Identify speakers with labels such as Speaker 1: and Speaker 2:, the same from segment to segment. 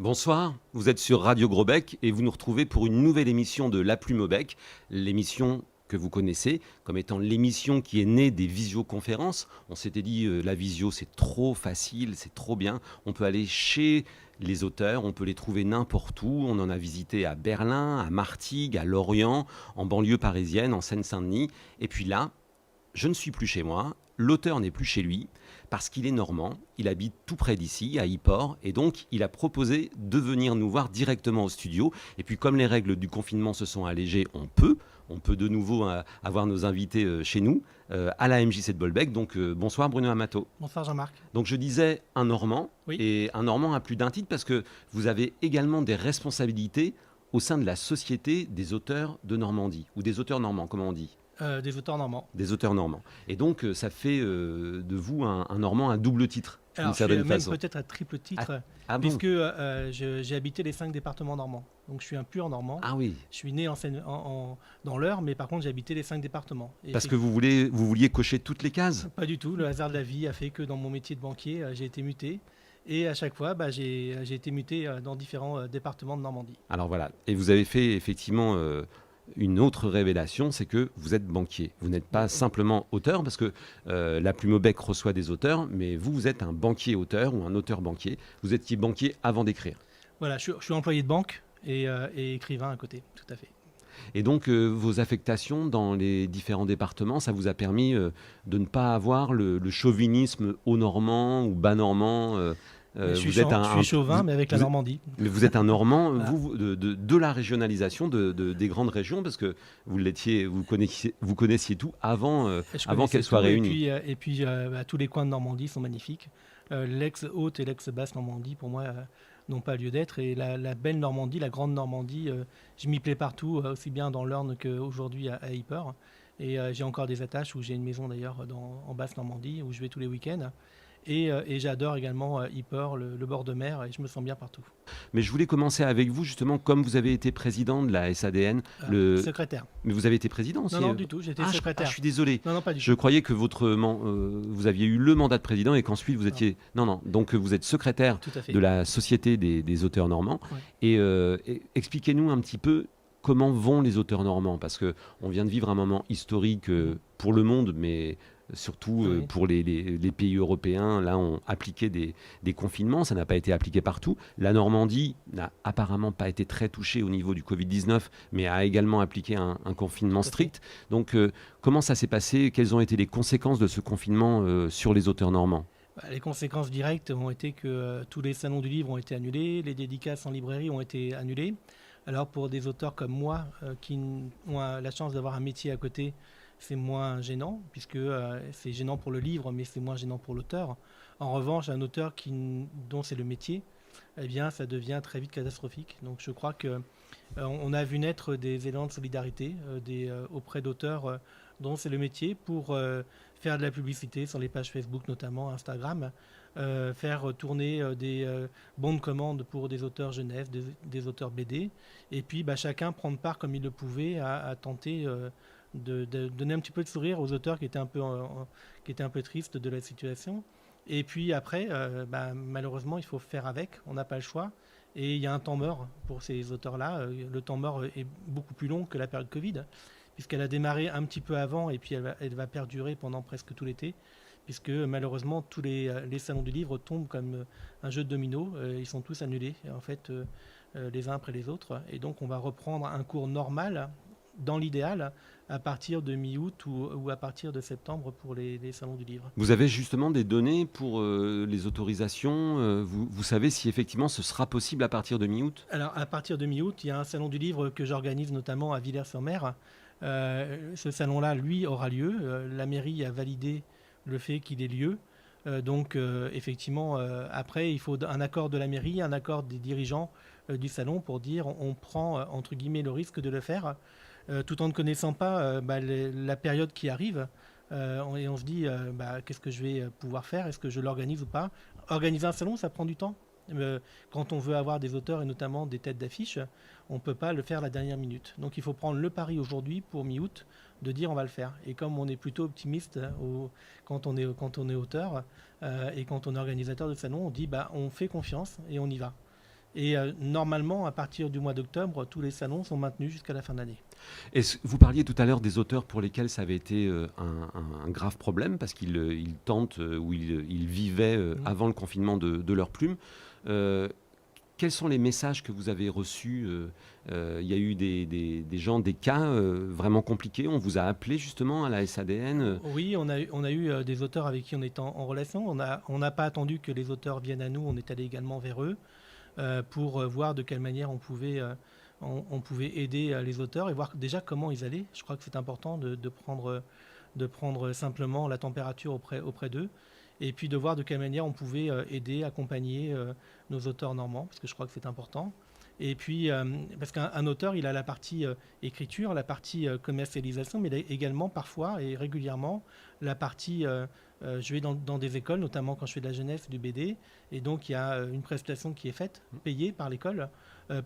Speaker 1: Bonsoir, vous êtes sur Radio Grosbec et vous nous retrouvez pour une nouvelle émission de La Plume au Bec, l'émission que vous connaissez comme étant l'émission qui est née des visioconférences. On s'était dit la visio c'est trop facile, c'est trop bien, on peut aller chez les auteurs, on peut les trouver n'importe où, on en a visité à Berlin, à Martigues, à Lorient, en banlieue parisienne, en Seine-Saint-Denis, et puis là, je ne suis plus chez moi, l'auteur n'est plus chez lui, parce qu'il est normand, il habite tout près d'ici, à Yport, et donc il a proposé de venir nous voir directement au studio. Et puis comme les règles du confinement se sont allégées, on peut de nouveau avoir nos invités chez nous, à la MJC de Bolbec. Donc bonsoir Bruno Amato.
Speaker 2: Bonsoir Jean-Marc.
Speaker 1: Donc je disais un normand,
Speaker 2: Oui.
Speaker 1: et un normand a plus d'un titre, parce que vous avez également des responsabilités au sein de la Société des auteurs de Normandie, ou des auteurs normands, comment on dit ?
Speaker 2: Des auteurs normands.
Speaker 1: Des auteurs normands. Et donc, ça fait de vous un normand à double titre, d'une
Speaker 2: Alors, je
Speaker 1: certaine
Speaker 2: suis même
Speaker 1: façon.
Speaker 2: peut-être à triple titre,
Speaker 1: Ah bon ?
Speaker 2: puisque j'ai habité les 5 départements normands. Donc, je suis un pur normand.
Speaker 1: Ah oui,
Speaker 2: Je suis né dans l'Eure, mais par contre, j'ai habité les 5 départements. Et
Speaker 1: parce que vous vouliez cocher toutes les cases ?
Speaker 2: Pas du tout. Le hasard de la vie a fait que dans mon métier de banquier, j'ai été muté. Et à chaque fois, j'ai été muté dans différents départements de Normandie.
Speaker 1: Alors voilà, et vous avez fait effectivement une autre révélation, c'est que vous êtes banquier. Vous n'êtes pas simplement auteur, parce que la Plume au Bec reçoit des auteurs, mais vous êtes un banquier-auteur ou un auteur-banquier. Vous étiez banquier avant d'écrire.
Speaker 2: Voilà, je suis employé de banque et écrivain à côté, tout à fait.
Speaker 1: Et donc, vos affectations dans les différents départements, ça vous a permis de ne pas avoir le chauvinisme haut-normand ou bas-normand
Speaker 2: Je suis chauvin, mais avec la Normandie.
Speaker 1: Mais vous êtes un Normand,
Speaker 2: Voilà.
Speaker 1: vous, de la régionalisation des grandes régions, parce que vous connaissiez tout avant qu'elles soient réunies.
Speaker 2: Et puis tous les coins de Normandie sont magnifiques. L'ex-Haute et l'ex-Basse Normandie, pour moi, n'ont pas lieu d'être. Et la belle Normandie, la grande Normandie, je m'y plais partout, aussi bien dans l'Orne qu'aujourd'hui à Yport. Et j'ai encore des attaches où j'ai une maison d'ailleurs en Basse Normandie, où je vais tous les week-ends. Et j'adore également Yport, le bord de mer, et je me sens bien partout.
Speaker 1: Mais je voulais commencer avec vous, justement, comme vous avez été président de la SADN.
Speaker 2: Secrétaire.
Speaker 1: Mais vous avez été président aussi.
Speaker 2: Non, du tout, j'étais secrétaire.
Speaker 1: Je suis désolé.
Speaker 2: Non, pas du tout.
Speaker 1: Je croyais que vous aviez eu le mandat de président et qu'ensuite vous étiez... Non, donc vous êtes secrétaire de la Société des auteurs normands.
Speaker 2: Ouais.
Speaker 1: Et expliquez-nous un petit peu comment vont les auteurs normands, parce qu'on vient de vivre un moment historique pour le monde, mais surtout pour les pays européens. Là, on appliquait des confinements, ça n'a pas été appliqué partout. La Normandie n'a apparemment pas été très touchée au niveau du Covid-19, mais a également appliqué un confinement strict. Donc, comment ça s'est passé ? Quelles ont été les conséquences de ce confinement sur les auteurs normands ?
Speaker 2: Les conséquences directes ont été que tous les salons du livre ont été annulés, les dédicaces en librairie ont été annulées. Alors pour des auteurs comme moi, qui ont la chance d'avoir un métier à côté, c'est moins gênant, puisque c'est gênant pour le livre, mais c'est moins gênant pour l'auteur. En revanche, un auteur dont c'est le métier, eh bien, ça devient très vite catastrophique. Donc je crois qu'on a vu naître des élans de solidarité auprès d'auteurs dont c'est le métier pour faire de la publicité sur les pages Facebook, notamment Instagram, faire tourner des bons de commande pour des auteurs jeunesse, des auteurs BD, et puis chacun prendre part comme il le pouvait à tenter de donner un petit peu de sourire aux auteurs qui étaient un peu tristes de la situation. Et puis après, malheureusement, il faut faire avec, on n'a pas le choix. Et il y a un temps mort pour ces auteurs-là. Le temps mort est beaucoup plus long que la période Covid, puisqu'elle a démarré un petit peu avant et puis elle va perdurer pendant presque tout l'été, puisque malheureusement tous les salons du livre tombent comme un jeu de domino. Ils sont tous annulés, en fait, les uns après les autres. Et donc on va reprendre un cours normal, dans l'idéal, à partir de mi-août ou à partir de septembre pour les salons du livre.
Speaker 1: Vous avez justement des données pour les autorisations vous savez si effectivement ce sera possible à partir de mi-août ?
Speaker 2: Alors à partir de mi-août, il y a un salon du livre que j'organise notamment à Villers-sur-Mer. Ce salon-là, lui, aura lieu. La mairie a validé le fait qu'il ait lieu. Donc effectivement, après, il faut un accord de la mairie, un accord des dirigeants du salon pour dire on prend entre guillemets le risque de le faire, tout en ne connaissant pas la période qui arrive. Et on se dit qu'est-ce que je vais pouvoir faire ? Est-ce que je l'organise ou pas ? Organiser un salon, ça prend du temps. Quand on veut avoir des auteurs et notamment des têtes d'affiche, on ne peut pas le faire à la dernière minute. Donc il faut prendre le pari aujourd'hui pour mi-août de dire on va le faire. Et comme on est plutôt optimiste quand on est auteur et quand on est organisateur de salon, on dit on fait confiance et on y va. Et normalement, à partir du mois d'octobre, tous les salons sont maintenus jusqu'à la fin de l'année.
Speaker 1: Vous parliez tout à l'heure des auteurs pour lesquels ça avait été un grave problème parce qu'ils tentent ou ils vivaient avant le confinement de leur plume. Quels sont les messages que vous avez reçus? Il y a eu des gens, des cas vraiment compliqués. On vous a appelé justement à la SADN.
Speaker 2: Oui, on a eu des auteurs avec qui on est en relation. On n'a pas attendu que les auteurs viennent à nous, on est allé également vers eux pour voir de quelle manière on pouvait aider les auteurs et voir déjà comment ils allaient. Je crois que c'est important de prendre simplement la température auprès d'eux et puis de voir de quelle manière on pouvait aider, accompagner nos auteurs normands, parce que je crois que c'est important. Et puis, parce qu'un auteur, il a la partie écriture, la partie commercialisation, mais il a également parfois et régulièrement la partie, je vais dans des écoles, notamment quand je fais de la jeunesse, du BD, et donc il y a une prestation qui est faite, payée par l'école,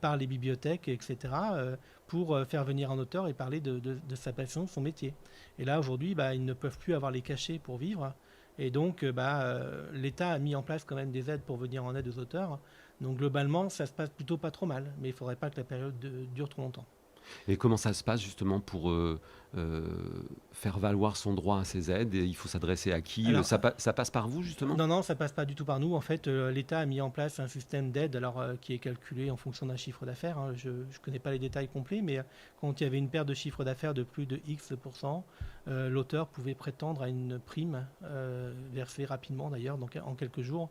Speaker 2: par les bibliothèques, etc., pour faire venir un auteur et parler de sa passion, de son métier. Et là, aujourd'hui, ils ne peuvent plus avoir les cachets pour vivre. Et donc, l'État a mis en place quand même des aides pour venir en aide aux auteurs. Donc, globalement, ça se passe plutôt pas trop mal. Mais il ne faudrait pas que la période dure trop longtemps.
Speaker 1: Et comment ça se passe justement pour faire valoir son droit à ces aides? Et il faut s'adresser à qui?
Speaker 2: Alors,
Speaker 1: Ça passe par vous justement?
Speaker 2: non, ça passe pas du tout par nous. En fait, l'État a mis en place un système d'aide qui est calculé en fonction d'un chiffre d'affaires. Hein. Je ne connais pas les détails complets, mais quand il y avait une perte de chiffre d'affaires de plus de X%, l'auteur pouvait prétendre à une prime versée rapidement d'ailleurs, donc en quelques jours,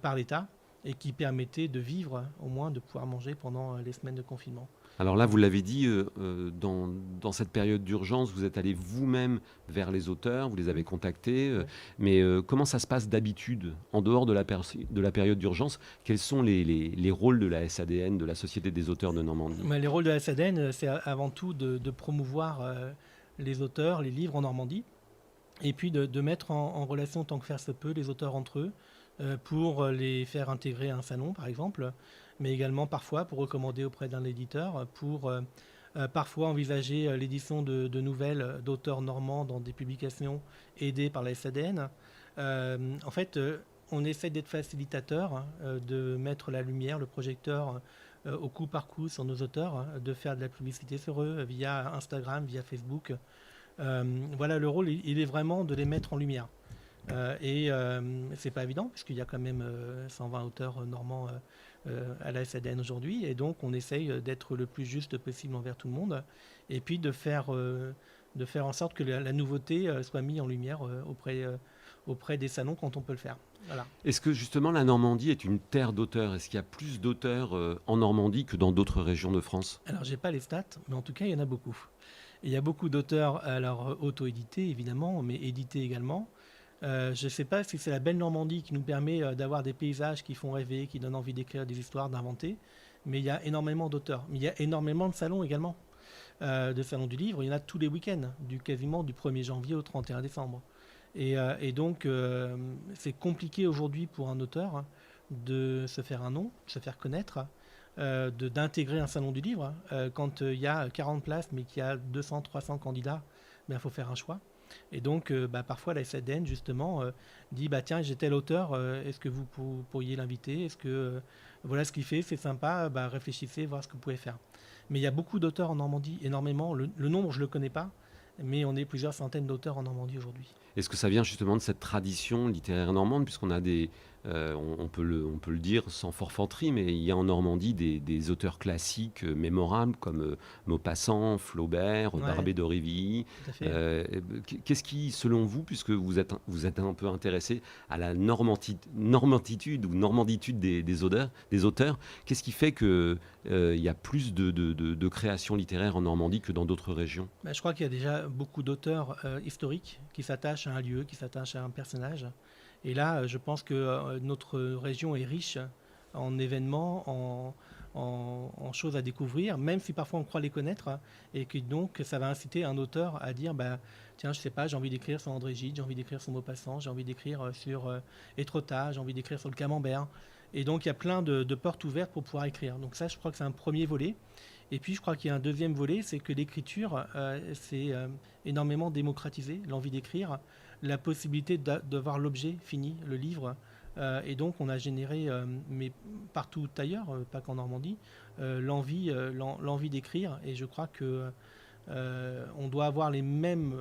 Speaker 2: par l'État, et qui permettait de vivre, au moins de pouvoir manger pendant les semaines de confinement.
Speaker 1: Alors là, vous l'avez dit, dans cette période d'urgence, vous êtes allé vous-même vers les auteurs, vous les avez contactés. Mais comment ça se passe d'habitude, en dehors de la période d'urgence? Quels sont les rôles de la SADN, de la Société des auteurs de Normandie?
Speaker 2: Les rôles de la SADN, c'est avant tout de promouvoir les auteurs, les livres en Normandie, et puis de mettre en relation, tant que faire se peut, les auteurs entre eux, pour les faire intégrer à un salon, par exemple, mais également parfois pour recommander auprès d'un éditeur, pour parfois envisager l'édition de nouvelles d'auteurs normands dans des publications aidées par la SADN. En fait, on essaie d'être facilitateur, de mettre la lumière, le projecteur au coup par coup sur nos auteurs, de faire de la publicité sur eux via Instagram, via Facebook. Voilà, le rôle, il est vraiment de les mettre en lumière. Et c'est pas évident, puisqu'il y a quand même 120 auteurs normands à la SADN aujourd'hui, et donc on essaye d'être le plus juste possible envers tout le monde, et puis de faire en sorte que la nouveauté soit mise en lumière auprès des salons quand on peut le faire. Voilà.
Speaker 1: Est-ce que justement la Normandie est une terre d'auteurs? Est-ce qu'il y a plus d'auteurs en Normandie que dans d'autres régions de France?
Speaker 2: Alors j'ai pas les stats, mais en tout cas il y en a beaucoup. Il y a beaucoup d'auteurs, alors auto-édités évidemment, mais édités également. Je ne sais pas si c'est la belle Normandie qui nous permet d'avoir des paysages qui font rêver, qui donnent envie d'écrire des histoires, d'inventer, mais il y a énormément d'auteurs. Mais il y a énormément de salons également, de salons du livre. Il y en a tous les week-ends, quasiment du 1er janvier au 31 décembre. Et donc, c'est compliqué aujourd'hui pour un auteur de se faire un nom, de se faire connaître, d'intégrer un salon du livre. Quand il y a 40 places, mais qu'il y a 200, 300 candidats, il faut faire un choix. Et donc, parfois, la SADN, justement, dit tiens, j'ai tel auteur, est-ce que vous pourriez l'inviter? Est-ce que voilà ce qu'il fait, c'est sympa, réfléchissez, voir ce que vous pouvez faire. Mais il y a beaucoup d'auteurs en Normandie, énormément. Le nombre, je ne le connais pas, mais on est plusieurs centaines d'auteurs en Normandie aujourd'hui.
Speaker 1: Est-ce que ça vient justement de cette tradition littéraire normande, puisqu'on a on peut le dire sans forfanterie, mais il y a en Normandie des auteurs classiques mémorables comme Maupassant, Flaubert,
Speaker 2: Ouais.
Speaker 1: Barbé d'Aurevilly.
Speaker 2: Tout à fait.
Speaker 1: Qu'est-ce qui, selon vous, puisque vous êtes un peu intéressé à la normanditude ou normanditude des auteurs, qu'est-ce qui fait qu'il y a plus de créations littéraires en Normandie que dans d'autres régions?
Speaker 2: Je crois qu'il y a déjà beaucoup d'auteurs historiques qui s'attachent à un lieu, qui s'attachent à un personnage. Et là, je pense que notre région est riche en événements, en choses à découvrir, même si parfois on croit les connaître, et que donc ça va inciter un auteur à dire tiens, je sais pas, j'ai envie d'écrire sur André Gide, j'ai envie d'écrire sur Maupassant, j'ai envie d'écrire sur Étretat, j'ai envie d'écrire sur le Camembert. Et donc il y a plein de portes ouvertes pour pouvoir écrire. Donc ça, je crois que c'est un premier volet. Et puis je crois qu'il y a un deuxième volet, c'est que l'écriture, c'est énormément démocratisé, l'envie d'écrire, la possibilité de voir l'objet fini, le livre, Et donc on a généré, mais partout ailleurs, pas qu'en Normandie, l'envie d'écrire. Et je crois que on doit avoir les mêmes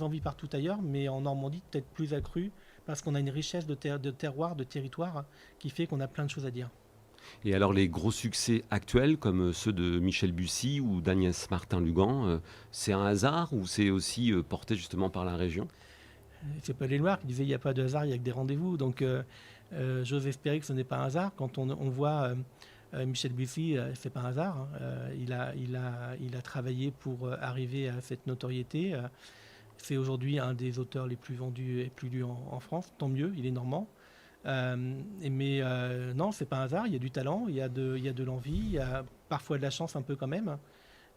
Speaker 2: envies partout ailleurs, mais en Normandie peut-être plus accrues, parce qu'on a une richesse de terroir, de territoire, qui fait qu'on a plein de choses à dire.
Speaker 1: Et alors les gros succès actuels, comme ceux de Michel Bussy ou d'Agnès Martin-Lugan, c'est un hasard ou c'est aussi porté justement par la région?
Speaker 2: C'est pas les Loire qui disait il n'y a pas de hasard, il n'y a que des rendez-vous. Donc j'ose espérer que ce n'est pas un hasard. Quand on voit Michel Bussy, c'est pas un hasard, hein. Il a travaillé pour arriver à cette notoriété. C'est aujourd'hui un des auteurs les plus vendus et plus lus en France. Tant mieux, il est normand. Mais non, c'est pas un hasard. Il y a du talent, il y a de l'envie, il y a parfois de la chance un peu quand même.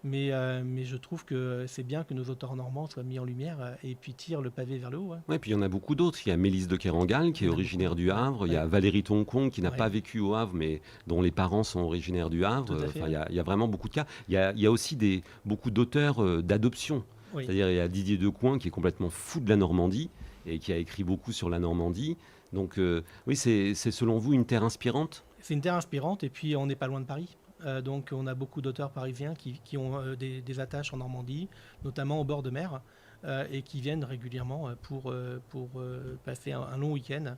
Speaker 2: Mais je trouve que c'est bien que nos auteurs normands soient mis en lumière et puis tirent le pavé vers le haut. Ouais.
Speaker 1: Ouais, puis il y en a beaucoup d'autres. Il y a Mélisse de Kérangal qui
Speaker 2: Il
Speaker 1: est
Speaker 2: y en a
Speaker 1: originaire
Speaker 2: beaucoup.
Speaker 1: du Havre. Il y a
Speaker 2: Ouais.
Speaker 1: Valérie Toncon qui n'a
Speaker 2: Ouais.
Speaker 1: pas vécu au Havre mais dont les parents sont originaires du Havre.
Speaker 2: Tout à fait.
Speaker 1: Enfin,
Speaker 2: Ouais.
Speaker 1: il y a vraiment beaucoup de cas. Il y a aussi beaucoup d'auteurs d'adoption.
Speaker 2: Oui.
Speaker 1: C'est-à-dire il y a Didier Decoing qui est complètement fou de la Normandie et qui a écrit beaucoup sur la Normandie. Donc oui, c'est selon vous une terre inspirante?
Speaker 2: C'est une terre inspirante et puis on n'est pas loin de Paris. Donc on a beaucoup d'auteurs parisiens qui ont des attaches en Normandie, notamment au bord de mer, et qui viennent régulièrement pour passer un long week-end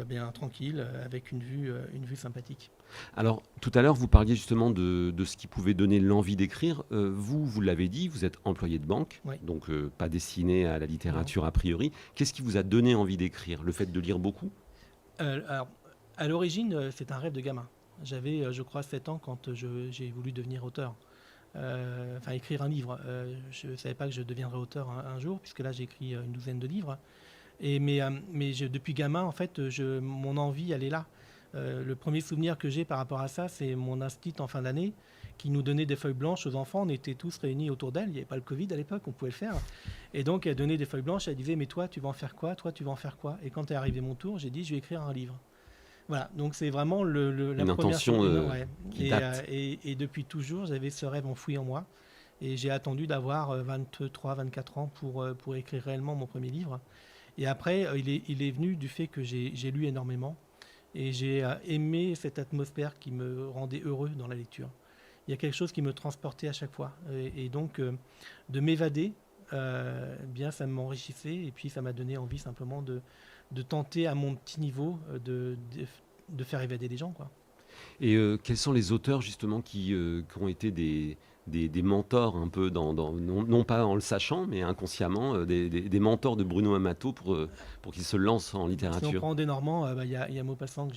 Speaker 2: bien tranquille, avec une vue sympathique.
Speaker 1: Alors, tout à l'heure, vous parliez justement de ce qui pouvait donner l'envie d'écrire. Vous l'avez dit, vous êtes employé de banque,
Speaker 2: Oui.
Speaker 1: donc pas destiné à la littérature a priori. Qu'est-ce qui vous a donné envie d'écrire? Le fait de lire beaucoup?
Speaker 2: Alors, à l'origine, c'est un rêve de gamin. J'avais, je crois, 7 ans quand j'ai voulu devenir auteur. Enfin, écrire un livre. Je ne savais pas que je deviendrais auteur un jour, puisque là, j'ai écrit une douzaine de livres. Mais depuis gamin, en fait, mon envie, elle est là. Le premier souvenir que j'ai par rapport à ça, c'est mon institut en fin d'année qui nous donnait des feuilles blanches aux enfants. On était tous réunis autour d'elle. Il n'y avait pas le Covid à l'époque, on pouvait le faire. Et donc, elle donnait des feuilles blanches. Elle disait, mais toi, tu vas en faire quoi? Toi, tu vas en faire quoi? Et quand est arrivé mon tour, j'ai dit, je vais écrire un livre. Voilà, donc c'est vraiment la
Speaker 1: Une
Speaker 2: première
Speaker 1: intention
Speaker 2: chose. Ouais.
Speaker 1: qui date.
Speaker 2: Et depuis toujours, j'avais ce rêve enfoui en moi. Et j'ai attendu d'avoir 23, 24 ans pour écrire réellement mon premier livre. Et après, il est venu du fait que j'ai lu énormément. Et j'ai aimé cette atmosphère qui me rendait heureux dans la lecture. Il y a quelque chose qui me transportait à chaque fois. Et donc, de m'évader, bien, ça m'enrichissait. Et puis, ça m'a donné envie simplement de tenter à mon petit niveau de faire évader les gens, quoi.
Speaker 1: Et quels sont les auteurs justement qui ont été des mentors un peu, non pas en le sachant, mais inconsciemment, des mentors de Bruno Amato pour qu'il se lance en
Speaker 2: Si on
Speaker 1: littérature?
Speaker 2: prend des Normands, il y a Maupassant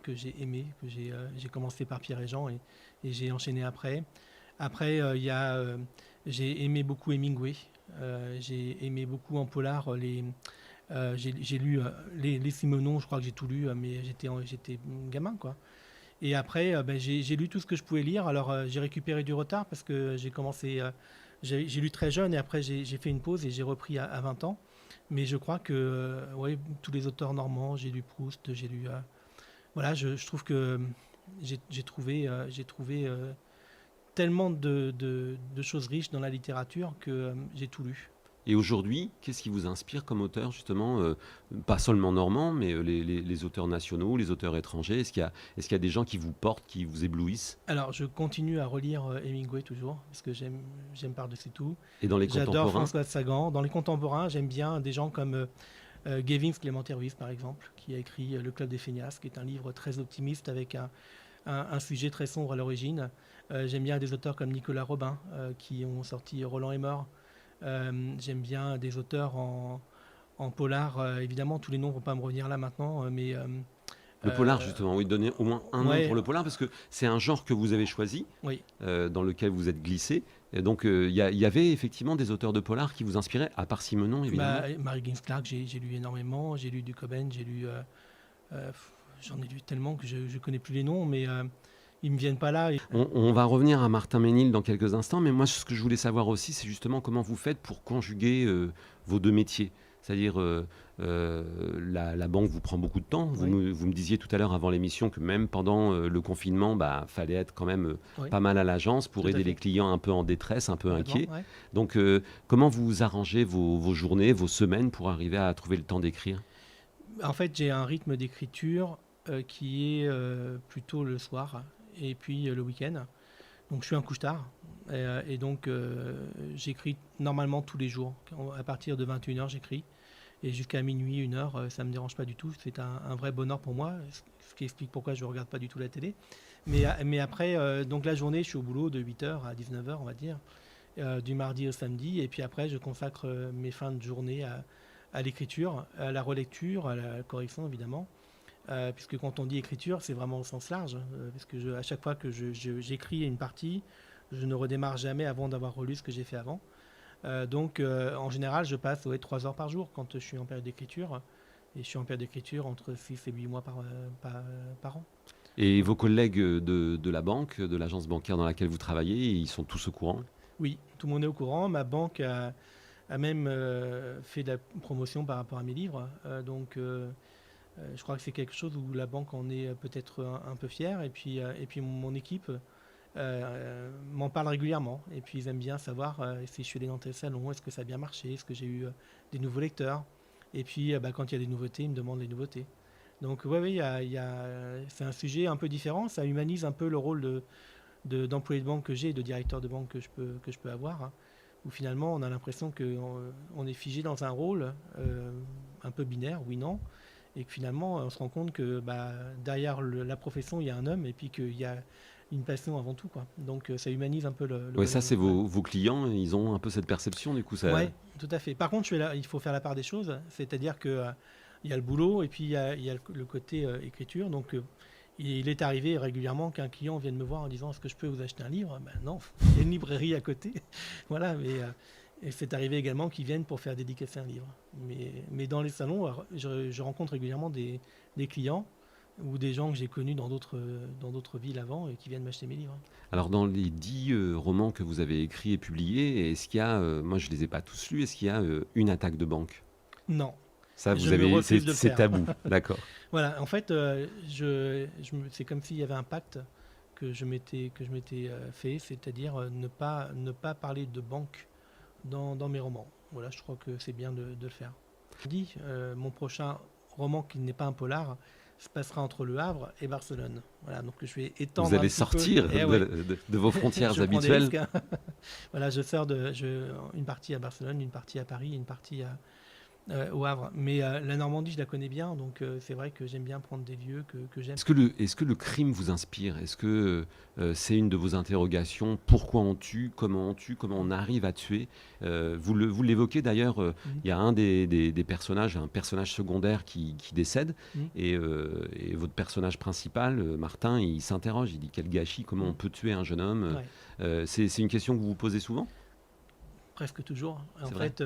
Speaker 2: que j'ai aimé, j'ai commencé par Pierre et Jean et j'ai enchaîné après. Après, j'ai aimé beaucoup Hemingway. J'ai aimé beaucoup en polar j'ai lu les Simenon, je crois que j'ai tout lu, mais j'étais gamin, quoi. Et après, j'ai lu tout ce que je pouvais lire. Alors, j'ai récupéré du retard parce que j'ai commencé, j'ai lu très jeune et après, j'ai fait une pause et j'ai repris à 20 ans. Mais je crois que ouais, tous les auteurs normands, j'ai lu Proust, j'ai lu. Voilà, je trouve que j'ai trouvé tellement de choses riches dans la littérature que j'ai tout lu.
Speaker 1: Et aujourd'hui, qu'est-ce qui vous inspire comme auteur, justement, pas seulement normand, mais les auteurs nationaux, les auteurs étrangers? Est-ce qu'il y a des gens qui vous portent, qui vous éblouissent?
Speaker 2: Alors, je continue à relire Hemingway toujours, parce que j'aime par-dessus tout.
Speaker 1: Et dans les
Speaker 2: J'adore
Speaker 1: contemporains?
Speaker 2: François Sagan. Dans les contemporains, j'aime bien des gens comme Gavin Clémenté Ruiz, par exemple, qui a écrit Le Club des Feignasses, qui est un livre très optimiste avec un sujet très sombre à l'origine. J'aime bien des auteurs comme Nicolas Robin, qui ont sorti Roland est mort. J'aime bien des auteurs en polar. Évidemment, tous les noms ne vont pas me revenir là maintenant, mais
Speaker 1: Le polar, justement, oui, donner au moins un nom
Speaker 2: ouais,
Speaker 1: pour le polar, parce que c'est un genre que vous avez choisi,
Speaker 2: oui.
Speaker 1: dans lequel vous êtes glissé. Et donc, il y avait effectivement des auteurs de polar qui vous inspiraient, à part Simenon, évidemment.
Speaker 2: Mary Ginsclark, j'ai lu énormément. J'ai lu du Coben, j'en ai lu tellement que je ne connais plus les noms, mais ils ne me viennent pas là.
Speaker 1: On va revenir à Martin Ménil dans quelques instants, mais moi, ce que je voulais savoir aussi, c'est justement comment vous faites pour conjuguer vos deux métiers. C'est-à-dire, la banque vous prend beaucoup de temps.
Speaker 2: Oui.
Speaker 1: Vous me disiez tout à l'heure avant l'émission que même pendant le confinement, fallait être quand même
Speaker 2: Oui.
Speaker 1: pas mal à l'agence pour
Speaker 2: Tout à
Speaker 1: aider
Speaker 2: fait.
Speaker 1: les clients un peu en détresse, un peu inquiets.
Speaker 2: Ouais.
Speaker 1: Donc, comment vous arrangez vos journées, vos semaines pour arriver à trouver le temps d'écrire?
Speaker 2: En fait, j'ai un rythme d'écriture qui est plutôt le soir et puis le week-end. Donc, je suis un couche-tard. Et donc, j'écris normalement tous les jours. À partir de 21h, j'écris. Et jusqu'à minuit, 1h, ça ne me dérange pas du tout. C'est un vrai bonheur pour moi, ce qui explique pourquoi je ne regarde pas du tout la télé. Mais après, donc la journée, je suis au boulot de 8h à 19h, on va dire, du mardi au samedi. Et puis après, je consacre mes fins de journée à l'écriture, à la relecture, à la correction, évidemment. Puisque quand on dit écriture, c'est vraiment au sens large. Parce que à chaque fois que j'écris une partie, je ne redémarre jamais avant d'avoir relu ce que j'ai fait avant. Donc, en général, je passe 3 heures par jour quand je suis en période d'écriture. Et je suis en période d'écriture entre 6 et 8 mois par an.
Speaker 1: Et vos collègues de la banque, de l'agence bancaire dans laquelle vous travaillez, ils sont tous au courant?
Speaker 2: Oui, tout le monde est au courant. Ma banque a même fait de la promotion par rapport à mes livres. Donc, je crois que c'est quelque chose où la banque en est peut-être un peu fière. Et puis mon équipe m'en parle régulièrement. Et puis ils aiment bien savoir si je suis allé dans tel salon, est-ce que ça a bien marché, est-ce que j'ai eu des nouveaux lecteurs. Et puis quand il y a des nouveautés, ils me demandent les nouveautés. Donc oui, c'est un sujet un peu différent. Ça humanise un peu le rôle d'employé de banque que j'ai et de directeur de banque que je peux avoir. Hein, où finalement on a l'impression qu'on est figé dans un rôle un peu binaire, oui-non. Et que finalement on se rend compte que derrière la profession il y a un homme et puis qu'il y a une passion avant tout, quoi. Donc ça humanise un peu le
Speaker 1: Oui, ça
Speaker 2: bonhomme.
Speaker 1: c'est vos clients, ils ont un peu cette perception du coup.
Speaker 2: Ouais, tout à fait. Par contre, il faut faire la part des choses, c'est-à-dire que il y a le boulot et puis il y a le côté écriture. Donc il est arrivé régulièrement qu'un client vienne me voir en disant est-ce que je peux vous acheter un livre? Ben non, il y a une librairie à côté. Voilà, et c'est arrivé également qu'ils viennent pour faire dédicacer un livre. Mais dans les salons, je rencontre régulièrement des clients ou des gens que j'ai connus dans d'autres villes avant et qui viennent m'acheter mes livres.
Speaker 1: Alors dans les 10 romans que vous avez écrits et publiés, est-ce qu'il y a, moi je les ai pas tous lus, est-ce qu'il y a une attaque de banque?
Speaker 2: Non,
Speaker 1: Ça,
Speaker 2: je me refuse de le
Speaker 1: c'est
Speaker 2: faire.
Speaker 1: tabou, d'accord.
Speaker 2: Voilà, en fait, c'est comme s'il y avait un pacte que je m'étais fait, c'est-à-dire ne pas parler de banque dans mes romans. Voilà, je crois que c'est bien de le faire. Je dis, mon prochain roman qui n'est pas un polar se passera entre Le Havre et Barcelone. Voilà, donc je vais étendre
Speaker 1: Vous
Speaker 2: un
Speaker 1: allez
Speaker 2: petit
Speaker 1: sortir
Speaker 2: peu. Ouais.
Speaker 1: de vos frontières
Speaker 2: Je prends des
Speaker 1: habituelles.
Speaker 2: risques, hein. Voilà, je sors une partie à Barcelone, une partie à Paris, une partie au Havre. Mais la Normandie, je la connais bien, donc c'est vrai que j'aime bien prendre des lieux que j'aime.
Speaker 1: Est-ce que le crime vous inspire? Est-ce que c'est une de vos interrogations? Pourquoi on tue? Comment on arrive à tuer? Vous l'évoquez d'ailleurs, il y a un des personnages, un personnage secondaire qui décède, et votre personnage principal, Martin, il s'interroge, il dit quel gâchis, comment on peut tuer un jeune homme?
Speaker 2: Ouais.
Speaker 1: C'est une question que vous vous posez souvent?
Speaker 2: Presque toujours. En
Speaker 1: vrai.
Speaker 2: fait,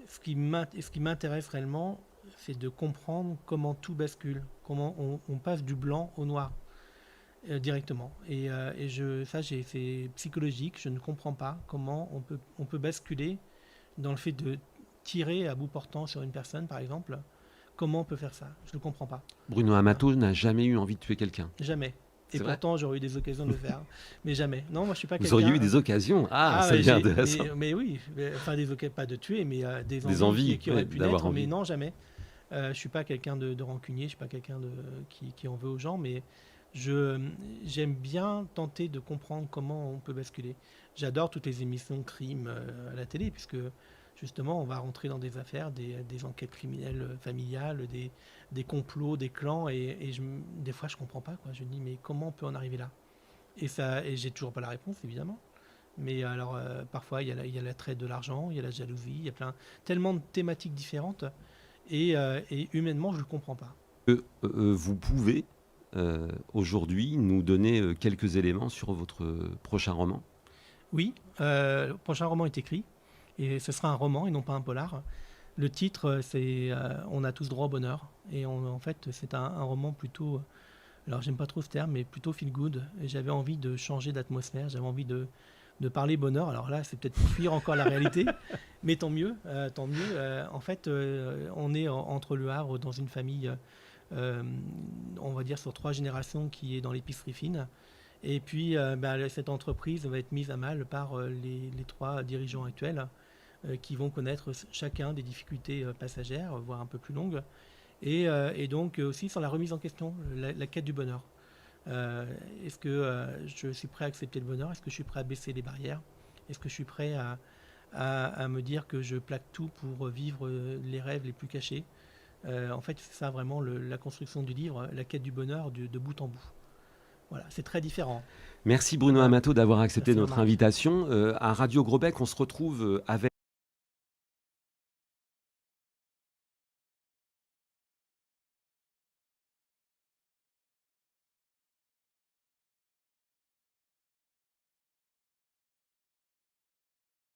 Speaker 2: ce qui m'intéresse réellement, c'est de comprendre comment tout bascule, comment on passe du blanc au noir directement. C'est psychologique, je ne comprends pas comment on peut basculer dans le fait de tirer à bout portant sur une personne, par exemple. Comment on peut faire ça? Je ne comprends pas.
Speaker 1: Bruno Amato n'a jamais eu envie de tuer quelqu'un.
Speaker 2: Jamais. Et
Speaker 1: C'est vrai?
Speaker 2: pourtant, j'aurais eu des occasions de le faire. Mais jamais. Non, moi, je suis pas
Speaker 1: Vous
Speaker 2: quelqu'un.
Speaker 1: auriez eu des occasions? Ah, ça
Speaker 2: mais
Speaker 1: devient intéressant.
Speaker 2: mais oui, enfin des occasions, pas de tuer, mais
Speaker 1: Des envies,
Speaker 2: qui auraient
Speaker 1: ouais,
Speaker 2: pu
Speaker 1: d'avoir
Speaker 2: naître,
Speaker 1: envie.
Speaker 2: mais non, jamais. Je suis pas quelqu'un de rancunier, je suis pas quelqu'un qui en veut aux gens, mais j'aime bien tenter de comprendre comment on peut basculer. J'adore toutes les émissions crime à la télé, puisque justement, on va rentrer dans des affaires, des enquêtes criminelles familiales, des complots, des clans, et des fois, je comprends pas, quoi. Je me dis, mais comment on peut en arriver là? Et j'ai toujours pas la réponse, évidemment. Mais alors, parfois, il y a l'attrait de l'argent, il y a la jalousie, il y a tellement de thématiques différentes. Et humainement, je ne le comprends pas.
Speaker 1: Vous pouvez aujourd'hui nous donner quelques éléments sur votre prochain roman?
Speaker 2: Oui, le prochain roman est écrit. Et ce sera un roman et non pas un polar. Le titre, c'est On a tous droit au bonheur. Et en fait, c'est un roman plutôt... Alors, j'aime pas trop ce terme, mais plutôt feel good. Et j'avais envie de changer d'atmosphère. J'avais envie de parler bonheur. Alors là, c'est peut-être pour fuir encore la réalité, mais tant mieux. Tant mieux. En fait, on est entre Le Havre, dans une famille, on va dire sur 3 générations, qui est dans l'épicerie fine. Et puis, cette entreprise va être mise à mal par les 3 dirigeants actuels qui vont connaître chacun des difficultés passagères, voire un peu plus longues. et donc aussi sur la remise en question, la quête du bonheur. Est-ce que je suis prêt à accepter le bonheur? Est-ce que je suis prêt à baisser les barrières? Est-ce que je suis prêt à me dire que je plaque tout pour vivre les rêves les plus cachés? En fait, c'est ça vraiment la construction du livre, la quête du bonheur de bout en bout. Voilà, c'est très différent.
Speaker 1: Merci Bruno Amato d'avoir accepté
Speaker 2: Merci
Speaker 1: notre
Speaker 2: Jean-Marc.
Speaker 1: invitation. À Radio Grobec, on se retrouve avec